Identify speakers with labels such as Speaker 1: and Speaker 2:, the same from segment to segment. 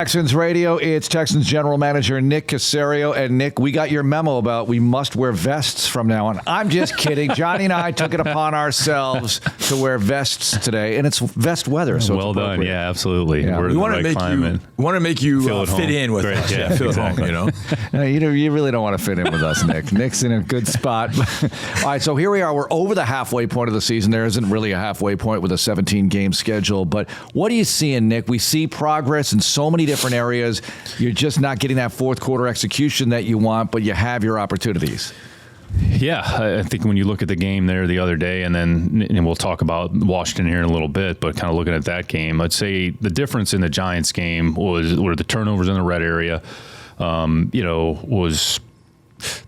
Speaker 1: Texans Radio, it's Texans General Manager Nick Caserio. And Nick, we got your memo about we must wear vests from now on. I'm just kidding. Johnny and I took it upon ourselves to wear vests today, and it's vest weather. So
Speaker 2: well done. Yeah, absolutely.
Speaker 1: Yeah.
Speaker 2: We want
Speaker 3: to make you fit in with us.
Speaker 2: Yeah,
Speaker 3: feel
Speaker 2: exactly.
Speaker 3: at home,
Speaker 1: No, you really don't want to fit in with us, Nick. Nick's in a good spot. All right, so here we are. We're over the halfway point of the season. There isn't really a halfway point with a 17-game schedule. But what are you seeing, Nick? We see progress in so many different areas. You're just not getting that fourth quarter execution that you want, but you have your opportunities.
Speaker 2: Yeah, I think when you look at the game there the other day, and we'll talk about Washington here in a little bit, but kind of looking at that game, I'd say the difference in the Giants game were the turnovers in the red area, was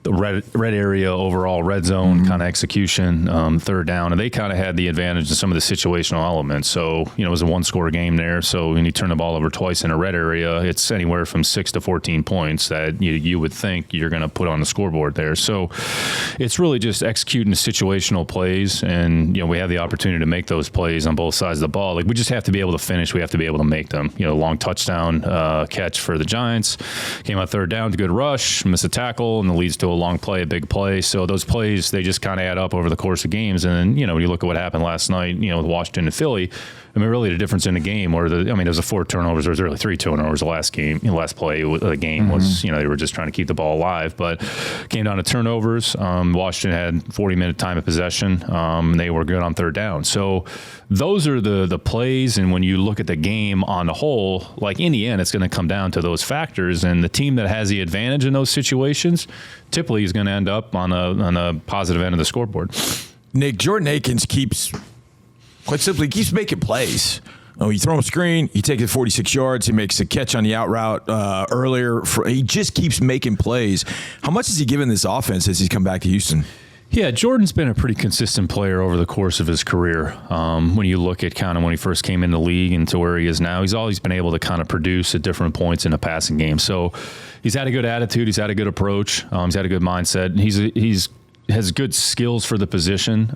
Speaker 2: the red area overall, red zone kind of execution, third down, and they kind of had the advantage in some of the situational elements. So, it was a one-score game there. So when you turn the ball over twice in a red area, it's anywhere from 6 to 14 points that you would think you're going to put on the scoreboard there. So it's really just executing the situational plays, and we have the opportunity to make those plays on both sides of the ball. Like, we just have to be able to finish. We have to be able to make them. Long touchdown catch for the Giants, came out third down, good rush, miss a tackle, and the leads to a long play, a big play. So those plays, they just kind of add up over the course of games. And then, when you look at what happened last night, with Washington and Philly, really the difference in the game, or there was a 4 turnovers, there was really 3 turnovers the last game. Last play of the game was, they were just trying to keep the ball alive, but came down to turnovers. Washington had 40-minute time of possession. They were good on third down. So those are the plays. And when you look at the game on the whole, like in the end, it's going to come down to those factors. And the team that has the advantage in those situations typically is going to end up on the positive end of the scoreboard.
Speaker 3: Nick, Jordan Akins keeps making plays. You throw him a screen, you take it 46 yards, he makes a catch on the out route earlier. He just keeps making plays. How much has he given this offense as he's come back to Houston?
Speaker 2: Yeah, Jordan's been a pretty consistent player over the course of his career. When you look at kind of when he first came in the league and to where he is now, he's always been able to kind of produce at different points in a passing game. So he's had a good attitude. He's had a good approach. He's had a good mindset. He's has good skills for the position.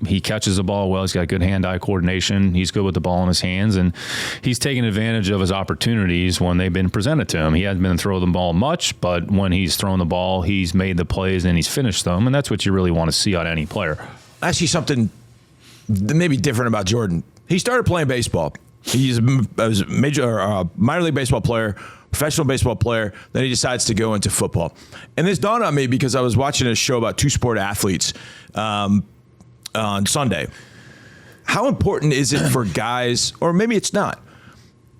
Speaker 2: He catches the ball well. He's got good hand-eye coordination. He's good with the ball in his hands, and he's taken advantage of his opportunities when they've been presented to him. He hasn't been throwing the ball much, but when he's thrown the ball, he's made the plays and he's finished them, and that's what you really want to see on any player.
Speaker 3: Actually, something maybe different about Jordan. He started playing baseball. He's a minor league baseball player, professional baseball player, then he decides to go into football. And this dawned on me because I was watching a show about two-sport athletes on Sunday. How important is it for guys, or maybe it's not,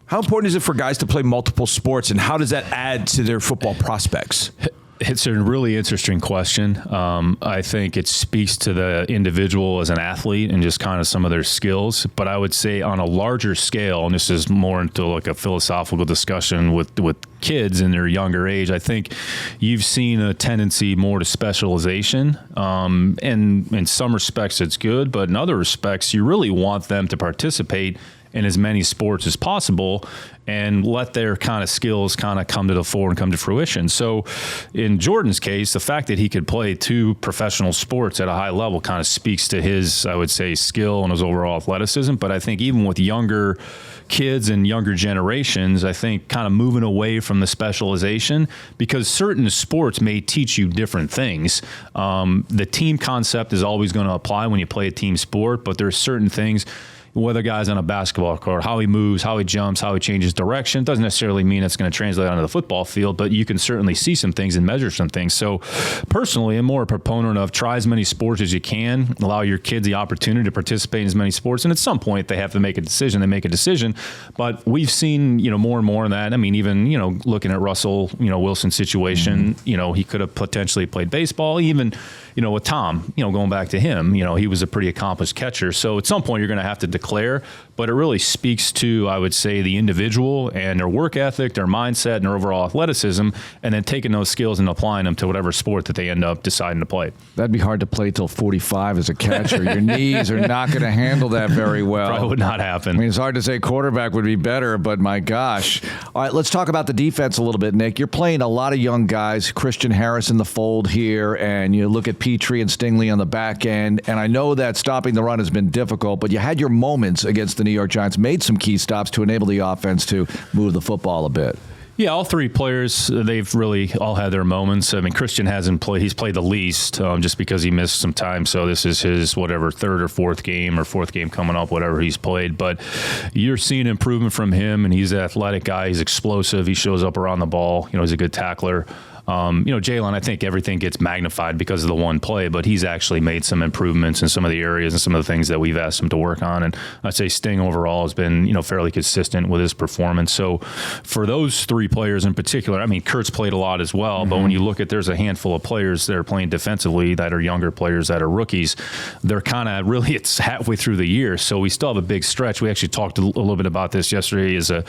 Speaker 3: how important is it for guys to play multiple sports, and how does that add to their football prospects?
Speaker 2: It's a really interesting question. I think it speaks to the individual as an athlete and just kind of some of their skills. But I would say on a larger scale, and this is more into like a philosophical discussion with kids in their younger age, I think you've seen a tendency more to specialization. And in some respects, it's good. But in other respects, you really want them to participate in as many sports as possible and let their kind of skills kind of come to the fore and come to fruition. So in Jordan's case, the fact that he could play 2 professional sports at a high level kind of speaks to his, I would say, skill and his overall athleticism. But I think even with younger kids and younger generations, I think kind of moving away from the specialization, because certain sports may teach you different things. The team concept is always going to apply when you play a team sport, but there are certain things, whether a guy's on a basketball court, how he moves, how he jumps, how he changes direction, doesn't necessarily mean it's going to translate onto the football field, but you can certainly see some things and measure some things. So personally, I'm more a proponent of try as many sports as you can, allow your kids the opportunity to participate in as many sports, and at some point they have to make a decision, they make a decision. But we've seen, more and more in that. I mean, even, looking at Russell, Wilson's situation, he could have potentially played baseball, even, with Tom, going back to him, he was a pretty accomplished catcher. So at some point you're going to have to declare, but it really speaks to, I would say, the individual and their work ethic, their mindset, and their overall athleticism, and then taking those skills and applying them to whatever sport that they end up deciding to play.
Speaker 1: That'd be hard to play till 45 as a catcher. Your knees are not going to handle that very well.
Speaker 2: Probably would not happen.
Speaker 1: I mean, it's hard to say quarterback would be better, but my gosh. All right, let's talk about the defense a little bit, Nick. You're playing a lot of young guys, Christian Harris in the fold here, and you look at Petrie and Stingley on the back end. And I know that stopping the run has been difficult, but you had your moments against the New York Giants, made some key stops to enable the offense to move the football a bit.
Speaker 2: Yeah, all three players, they've really all had their moments. I mean, Christian hasn't played. He's played the least just because he missed some time. So this is his, third or fourth game coming up, whatever he's played. But you're seeing improvement from him, and he's an athletic guy. He's explosive. He shows up around the ball. He's a good tackler. Jalen, I think everything gets magnified because of the one play, but he's actually made some improvements in some of the areas and some of the things that we've asked him to work on. And I'd say Sting overall has been, fairly consistent with his performance. So for those three players in particular, I mean, Kurt's played a lot as well, but when you look at, there's a handful of players that are playing defensively that are younger players that are rookies. They're kind of really, it's halfway through the year. So we still have a big stretch. We actually talked a little bit about this yesterday as a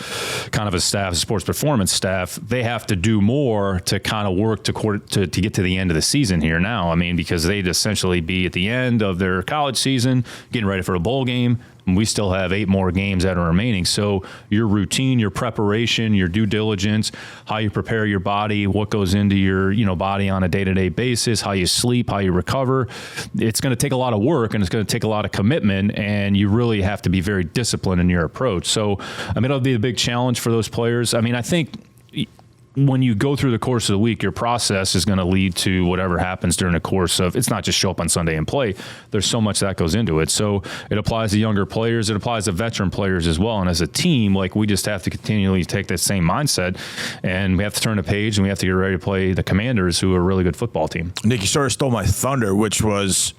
Speaker 2: kind of a staff, a sports performance staff. They have to do more to kind of work to get to the end of the season here now. I mean, because they'd essentially be at the end of their college season, getting ready for a bowl game. And we still have 8 more games that are remaining. So your routine, your preparation, your due diligence, how you prepare your body, what goes into your body on a day-to-day basis, how you sleep, how you recover, it's going to take a lot of work and it's going to take a lot of commitment, and you really have to be very disciplined in your approach. So, I mean, it'll be a big challenge for those players. I mean, I think when you go through the course of the week, your process is going to lead to whatever happens during the course of, it's not just show up on Sunday and play. There's so much that goes into it. So it applies to younger players. It applies to veteran players as well. And as a team, we just have to continually take that same mindset, and we have to turn the page, and we have to get ready to play the Commanders, who are a really good football team.
Speaker 3: Nick, you sort of stole my thunder, which was,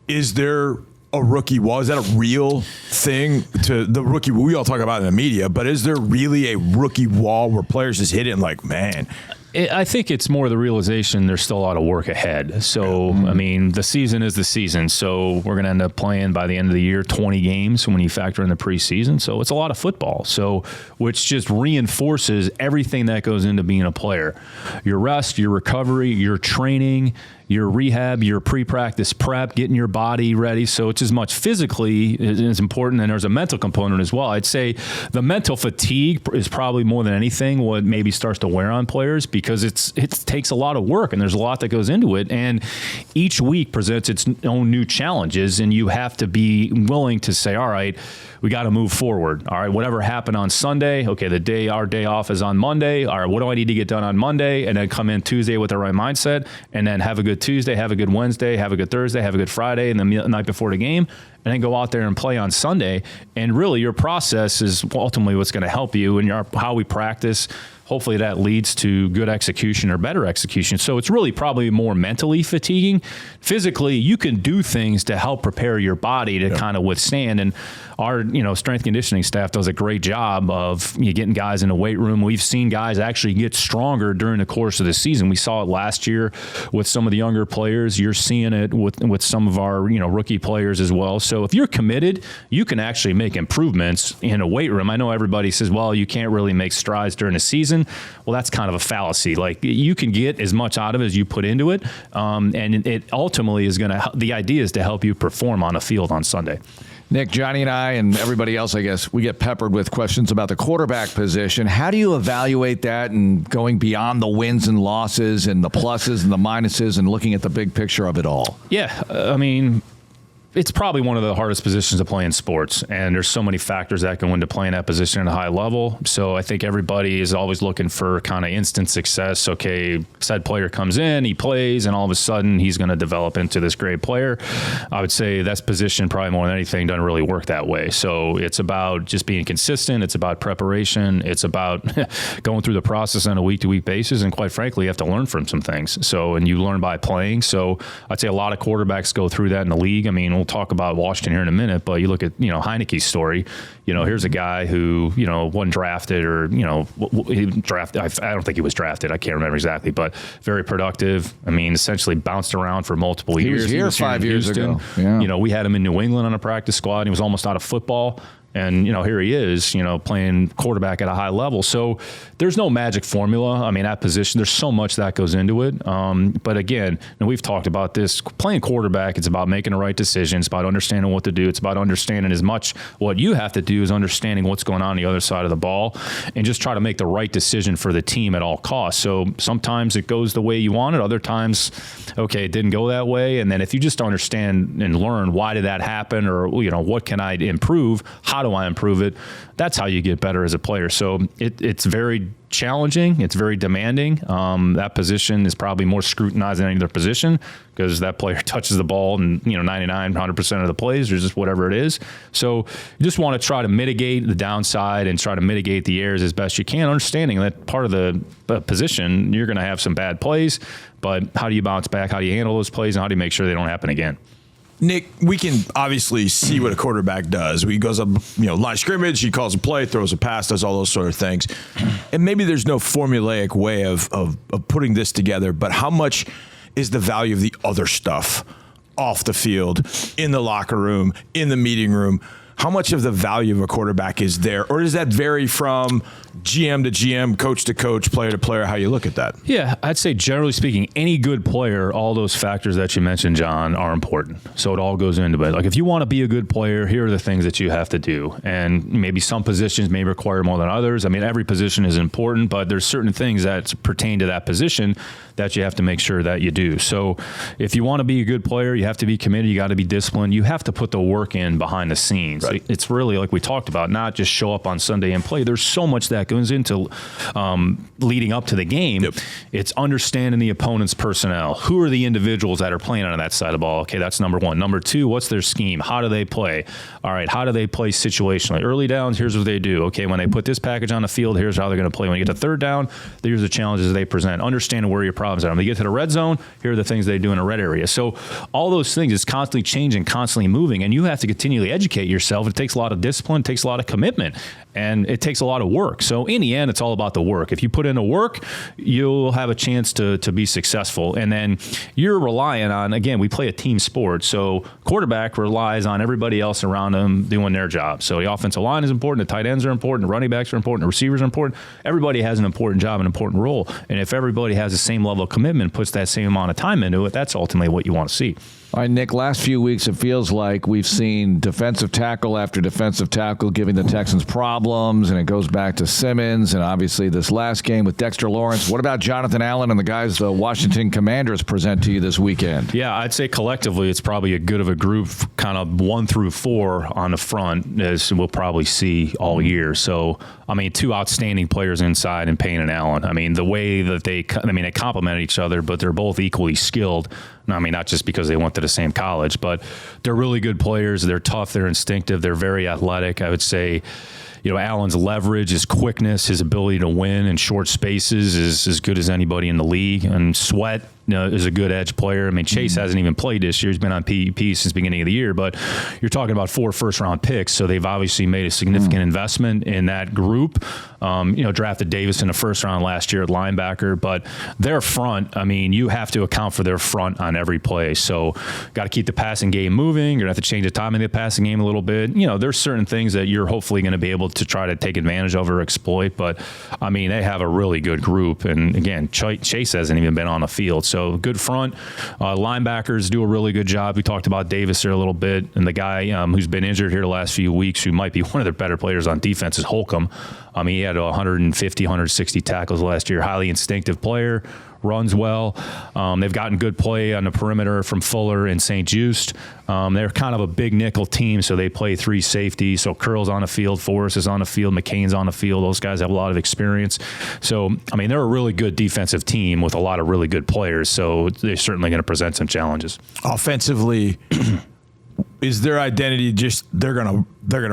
Speaker 3: is there a rookie wall? Is that a real thing to the rookie? We all talk about it in the media, but is there really a rookie wall where players just hit it and man?
Speaker 2: I think it's more the realization there's still a lot of work ahead. So, I mean, the season is the season. So we're going to end up playing by the end of the year 20 games when you factor in the preseason. So it's a lot of football. So which just reinforces everything that goes into being a player. Your rest, your recovery, your training, your rehab, your pre-practice prep, getting your body ready. So it's as much physically is important, and there's a mental component as well. I'd say the mental fatigue is probably more than anything what maybe starts to wear on players, because it takes a lot of work and there's a lot that goes into it. And each week presents its own new challenges, and you have to be willing to say, all right, we got to move forward. All right, whatever happened on Sunday, okay, our day off is on Monday. All right, what do I need to get done on Monday? And then come in Tuesday with the right mindset, and then have a good Tuesday, have a good Wednesday, have a good Thursday, have a good Friday, and the night before the game, and then go out there and play on Sunday. And really, your process is ultimately what's going to help you, and how we practice. Hopefully that leads to good execution or better execution. So it's really probably more mentally fatiguing. Physically, you can do things to help prepare your body to kind of withstand. And our strength conditioning staff does a great job of getting guys in the weight room. We've seen guys actually get stronger during the course of the season. We saw it last year with some of the younger players. You're seeing it with some of our rookie players as well. So if you're committed, you can actually make improvements in a weight room. I know everybody says, well, you can't really make strides during the season. Well, that's kind of a fallacy. You can get as much out of it as you put into it, and it ultimately is going to. The idea is to help you perform on a field on Sunday.
Speaker 1: Nick, Johnny and I and everybody else, I guess, we get peppered with questions about the quarterback position. How do you evaluate that, and going beyond the wins and losses and the pluses and the minuses and looking at the big picture of it all?
Speaker 2: Yeah, I mean, it's probably one of the hardest positions to play in sports, and there's so many factors that go into playing that position at a high level. So I think everybody is always looking for kind of instant success. Okay, said player comes in, he plays, and all of a sudden he's going to develop into this great player. I would say that's position probably more than anything doesn't really work that way. So it's about just being consistent. It's about preparation. It's about going through the process on a week-to-week basis, and quite frankly, you have to learn from some things. So, and you learn by playing. So I'd say a lot of quarterbacks go through that in the league. I mean, we'll talk about Washington here in a minute, but you look at, Heineke's story, here's a guy who, wasn't drafted, or, he drafted. I don't think he was drafted. I can't remember exactly, but very productive. I mean, essentially bounced around for multiple years.
Speaker 1: He was here 5 years ago.
Speaker 2: Yeah. We had him in New England on a practice squad. He was almost out of football. And, here he is, playing quarterback at a high level. So there's no magic formula. I mean, that position, there's so much that goes into it. But again, and we've talked about this, playing quarterback, it's about making the right decisions, it's about understanding what to do. It's about understanding as much what you have to do as understanding what's going on the other side of the ball and just try to make the right decision for the team at all costs. So sometimes it goes the way you want it. Other times, okay, it didn't go that way. And then if you just understand and learn why did that happen, or, what can I improve? How do I improve it? That's how you get better as a player. So it's very challenging. It's very demanding. That position is probably more scrutinized than any other position because that player touches the ball and 99, 100% of the plays or just whatever it is. So you just want to try to mitigate the downside and try to mitigate the errors as best you can, understanding that part of the position, you're going to have some bad plays, but how do you bounce back? How do you handle those plays, and how do you make sure they don't happen again?
Speaker 3: Nick, we can obviously see what a quarterback does. He goes up, line of scrimmage, he calls a play, throws a pass, does all those sort of things. And maybe there's no formulaic way of putting this together, but how much is the value of the other stuff off the field, in the locker room, in the meeting room? How much of the value of a quarterback is there? Or does that vary from GM to GM, coach to coach, player to player, how you look at that?
Speaker 2: Yeah, I'd say generally speaking, any good player, all those factors that you mentioned, John, are important. So it all goes into it. Like if you want to be a good player, here are the things that you have to do. And maybe some positions may require more than others. I mean, every position is important, but there's certain things that pertain to that position that you have to make sure that you do. So if you want to be a good player, you have to be committed, you got to be disciplined, you have to put the work in behind the scenes. Right. It's really, like we talked about, not just show up on Sunday and play. There's so much that goes into leading up to the game. Yep. It's understanding the opponent's personnel. Who are the individuals that are playing on that side of the ball? Okay, that's number one. Number two, what's their scheme? How do they play? All right, how do they play situationally? Early downs, here's what they do. Okay, when they put this package on the field, here's how they're going to play. When you get to third down, here's the challenges they present. Understanding where your problems are. When they get to the red zone, here are the things they do in a red area. So all those things is constantly changing, constantly moving, and you have to continually educate yourself. It takes a lot of discipline, it takes a lot of commitment, and it takes a lot of work. So in the end, it's all about the work. If you put in the work, you'll have a chance to be successful. And then you're relying on, again, we play a team sport, so quarterback relies on everybody else around them doing their job. So the offensive line is important, the tight ends are important, the running backs are important, the receivers are important. Everybody has an important job, an important role. And if everybody has the same level of commitment, puts that same amount of time into it, that's ultimately what you want to see.
Speaker 1: All right, Nick, last few weeks it feels like we've seen defensive tackle after defensive tackle giving the Texans problems, and it goes back to Simmons and obviously this last game with Dexter Lawrence. What about Jonathan Allen and the guys the Washington Commanders present to you this weekend?
Speaker 2: Yeah, I'd say collectively it's probably a good of a group, kind of 1 through 4 on the front, as we'll probably see all year. So, I mean, two outstanding players inside in Payne and Allen. I mean, the way that they complement each other, but they're both equally skilled. I mean, not just because they went to the same college, but they're really good players. They're tough. They're instinctive. They're very athletic. I would say, Allen's leverage, his quickness, his ability to win in short spaces is as good as anybody in the league. And Sweat is a good edge player. I mean, Chase hasn't even played this year. He's been on PEP since the beginning of the year, but you're talking about 4 first-round picks, so they've obviously made a significant investment in that group. Drafted Davis in the first round last year at linebacker, but their front, I mean, you have to account for their front on every play. So got to keep the passing game moving. You're going to have to change the timing of the passing game a little bit. There's certain things that you're hopefully going to be able to try to take advantage of or exploit, but I mean, they have a really good group. And again, Chase hasn't even been on the field. So good front. Linebackers do a really good job. We talked about Davis there a little bit, and the guy who's been injured here the last few weeks, who might be one of their better players on defense, is Holcomb. He had 150, 160 tackles last year. Highly instinctive player, runs well. They've gotten good play on the perimeter from Fuller and St. Just. They're kind of a big nickel team, so they play 3 safeties. So Curl's on the field, Forrest is on the field, McCain's on the field. Those guys have a lot of experience. So, I mean, they're a really good defensive team with a lot of really good players. So they're certainly going to present some challenges.
Speaker 3: Offensively, is their identity just they're gonna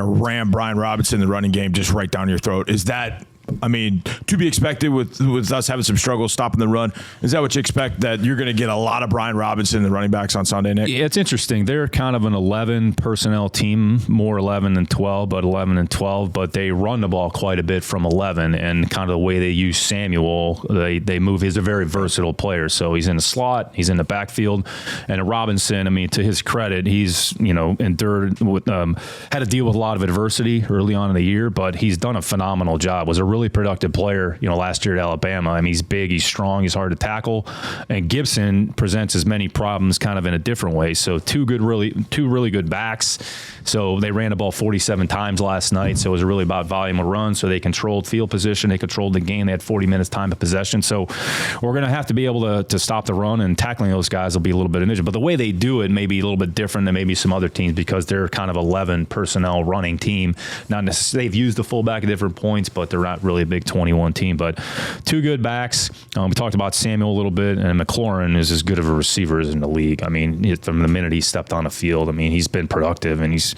Speaker 3: ram Brian Robinson in the running game just right down your throat? Is that I mean, to be expected with us having some struggles stopping the run. Is that what you expect, that you're going to get a lot of Brian Robinson, the running backs, on Sunday, Nick?
Speaker 2: Yeah, it's interesting. They're kind of an 11 personnel team, more 11 than 12, but 11 and 12. But they run the ball quite a bit from 11, and kind of the way they use Samuel, they move. He's a very versatile player. So he's in the slot, he's in the backfield, and Robinson, I mean, to his credit, he's endured with had to deal with a lot of adversity early on in the year, but he's done a phenomenal job. Was a really productive player, last year at Alabama. I mean, he's big, he's strong, he's hard to tackle, and Gibson presents as many problems kind of in a different way. So two really good backs. So they ran the ball 47 times last night. So it was really about volume of run. So they controlled field position, they controlled the game. They had 40 minutes time of possession. So we're going to have to be able to stop the run, and tackling those guys will be a little bit of an issue. But the way they do it may be a little bit different than maybe some other teams, because they're kind of 11 personnel running team. Not necessarily, they've used the fullback at different points, but they're not really a big 21 team. But two good backs. We talked about Samuel a little bit, and McLaurin is as good of a receiver as in the league. I mean, from the minute he stepped on the field, I mean, he's been productive, and he's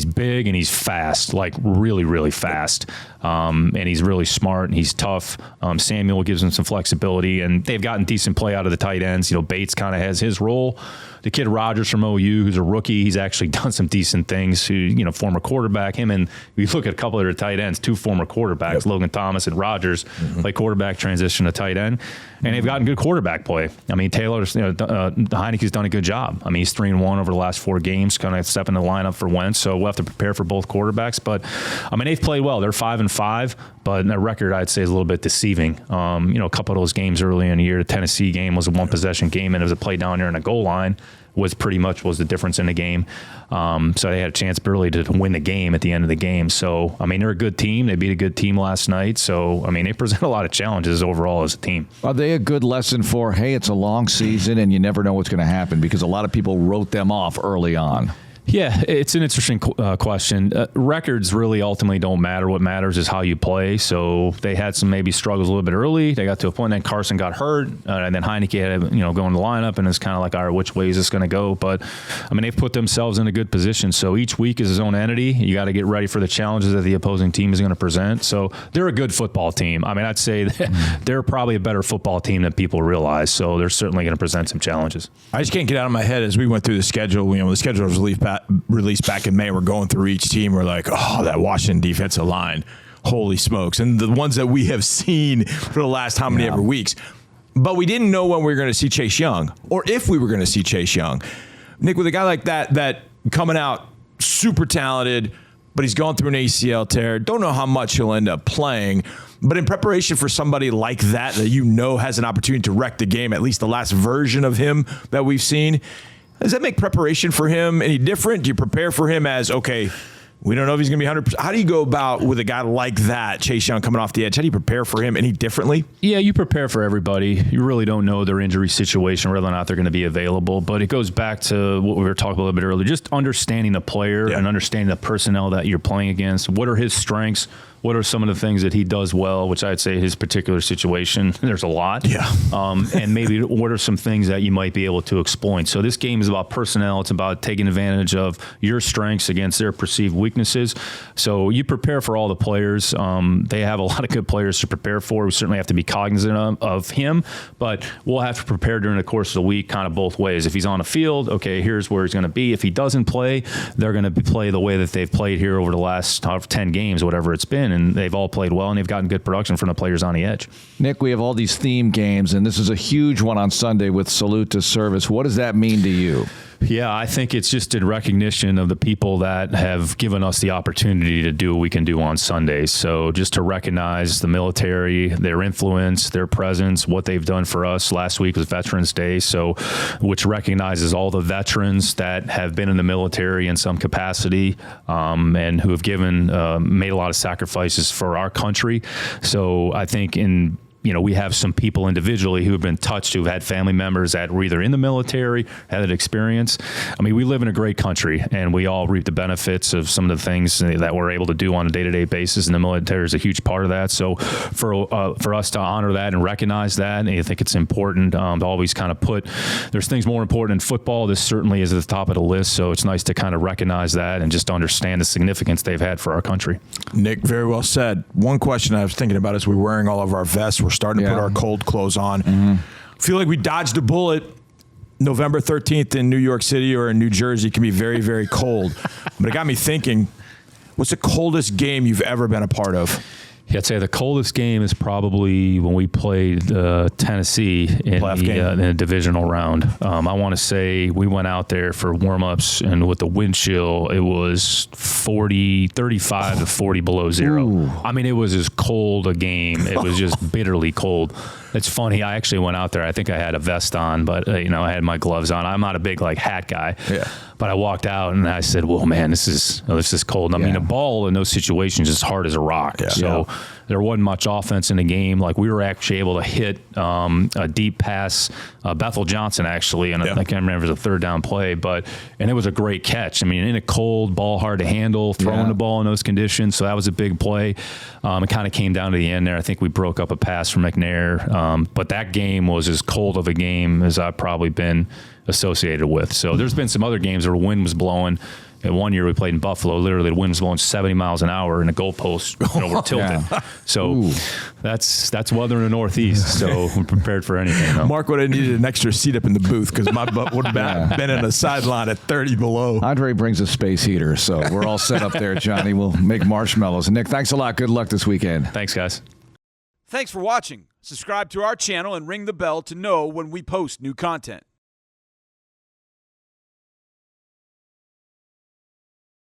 Speaker 2: big and he's fast, like really, really fast. And he's really smart and he's tough. Samuel gives him some flexibility, and they've gotten decent play out of the tight ends. Bates kind of has his role. The kid Rogers from OU, who's a rookie, he's actually done some decent things. Former quarterback, him, and we look at a couple of their tight ends, two former quarterbacks, yep. Logan Thomas and Rogers, play quarterback, transition to tight end, and they've gotten good quarterback play. I mean, Taylor, Heineke's done a good job. I mean, he's 3-1 over the last 4 games, kind of stepping the lineup for Wentz. So we'll have to prepare for both quarterbacks. But I mean, they've played well. They're 5-5, but their record, I'd say, is a little bit deceiving. A couple of those games early in the year, the Tennessee game was a 1-possession game, and it was a play down there in the goal line. Was the difference in the game. So they had a chance early to win the game at the end of the game. So, I mean, they're a good team. They beat a good team last night. So, I mean, they present a lot of challenges overall as a team.
Speaker 1: Are they a good lesson for, hey, it's a long season and you never know what's going to happen? Because a lot of people wrote them off early on.
Speaker 2: Yeah, it's an interesting question. Records really ultimately don't matter. What matters is how you play. So they had some maybe struggles a little bit early. They got to a point, then Carson got hurt, and then Heineke had to go in the lineup, and it's kind of like, all right, which way is this going to go? But, I mean, they've put themselves in a good position. So each week is its own entity. You got to get ready for the challenges that the opposing team is going to present. So they're a good football team. I mean, I'd say they're probably a better football team than people realize. So they're certainly going to present some challenges.
Speaker 3: I just can't get out of my head as we went through the schedule. The schedule was released back in May. We're going through each team. We're like, oh, that Washington defensive line, holy smokes. And the ones that we have seen for the last how many ever weeks. But we didn't know when we were going to see Chase Young, or if we were going to see Chase Young. Nick, with a guy like that coming out super talented, but he's going through an ACL tear, don't know how much he'll end up playing. But in preparation for somebody like that has an opportunity to wreck the game, at least the last version of him that we've seen, does that make preparation for him any different? Do you prepare for him as, okay, we don't know if he's going to be 100%. How do you go about with a guy like that, Chase Young, coming off the edge? How do you prepare for him any differently?
Speaker 2: Yeah, you prepare for everybody. You really don't know their injury situation, whether or not they're going to be available. But it goes back to what we were talking about a little bit earlier, just understanding the player and understanding the personnel that you're playing against. What are his strengths? What are some of the things that he does well, which I'd say his particular situation, there's a lot.
Speaker 3: Yeah.
Speaker 2: And maybe what are some things that you might be able to exploit. So this game is about personnel. It's about taking advantage of your strengths against their perceived weaknesses. So you prepare for all the players. They have a lot of good players to prepare for. We certainly have to be cognizant of him, but we'll have to prepare during the course of the week kind of both ways. If he's on the field, okay, here's where he's going to be. If he doesn't play, they're going to play the way that they've played here over the last 10 games, whatever it's been. And they've all played well, and they've gotten good production from the players on the edge.
Speaker 1: Nick, we have all these theme games, and this is a huge one on Sunday with Salute to Service. What does that mean to you?
Speaker 2: Yeah, I think it's just in recognition of the people that have given us the opportunity to do what we can do on Sundays. So just to recognize the military, their influence, their presence, what they've done for us. Last week was Veterans Day, so which recognizes all the veterans that have been in the military in some capacity and who have made a lot of sacrifices for our country. So I think in we have some people individually who have been touched, who've had family members that were either in the military, had that experience. I mean, we live in a great country, and we all reap the benefits of some of the things that we're able to do on a day-to-day basis, and the military is a huge part of that. So for us to honor that and recognize that, and I think it's important to always kind of there's things more important in football. This certainly is at the top of the list, so it's nice to kind of recognize that and just understand the significance they've had for our country.
Speaker 3: Nick, very well said. One question I was thinking about as we're wearing all of our vests, we're starting to put our cold clothes on. I feel like we dodged a bullet. November 13th in New York City or in New Jersey can be very, very cold. But it got me thinking, what's the coldest game you've ever been a part of?
Speaker 2: Yeah, I'd say the coldest game is probably when we played Tennessee in the divisional round. I want to say we went out there for warm-ups, and with the wind chill, it was 35 to 40 below zero. Ooh. I mean, it was as cold a game. It was just bitterly cold. It's funny. I actually went out there. I think I had a vest on, but I had my gloves on. I'm not a big hat guy. Yeah. But I walked out and I said, "Whoa, man, this is cold." I mean, a ball in those situations is hard as a rock. Yeah. So there wasn't much offense in the game. Like, we were actually able to hit a deep pass, Bethel Johnson actually, and I can't remember the third down play, and it was a great catch. I mean, in a cold ball, hard to handle, throwing the ball in those conditions. So that was a big play. It kind of came down to the end there. I think we broke up a pass from McNair. But that game was as cold of a game as I've probably been associated with. So there's been some other games where wind was blowing. And one year we played in Buffalo, literally the wind was blowing 70 miles an hour and the goalposts were tilted. So that's weather in the Northeast. So we're prepared for anything. Though.
Speaker 3: Mark would have needed an extra seat up in the booth because my butt would have been in a sideline at 30 below.
Speaker 1: Andre brings a space heater, so we're all set up there, Johnny. We'll make marshmallows. Nick, thanks a lot. Good luck this weekend.
Speaker 2: Thanks, guys.
Speaker 4: Thanks for watching. Subscribe to our channel and ring the bell to know when we post new content.